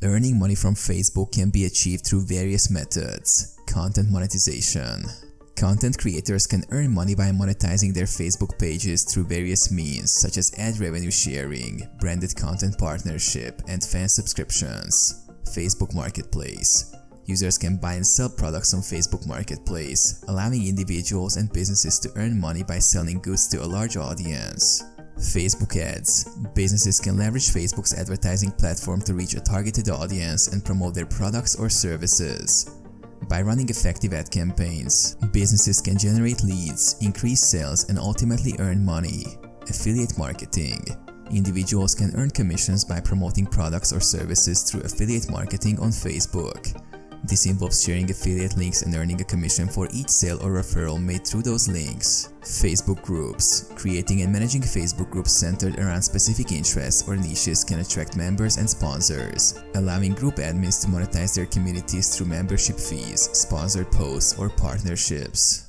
Earning money from Facebook can be achieved through various methods. Content monetization. Content creators can earn money by monetizing their Facebook pages through various means such as ad revenue sharing, branded content partnership, and fan subscriptions. Facebook Marketplace. Users can buy and sell products on Facebook Marketplace, allowing individuals and businesses to earn money by selling goods to a large audience. Facebook ads. Businesses can leverage Facebook's advertising platform to reach a targeted audience and promote their products or services. By running effective ad campaigns, businesses can generate leads, increase sales, and ultimately earn money. Affiliate marketing. Individuals can earn commissions by promoting products or services through affiliate marketing on Facebook. This involves sharing affiliate links and earning a commission for each sale or referral made through those links. Facebook groups. Creating and managing Facebook groups centered around specific interests or niches can attract members and sponsors, allowing group admins to monetize their communities through membership fees, sponsored posts, or partnerships.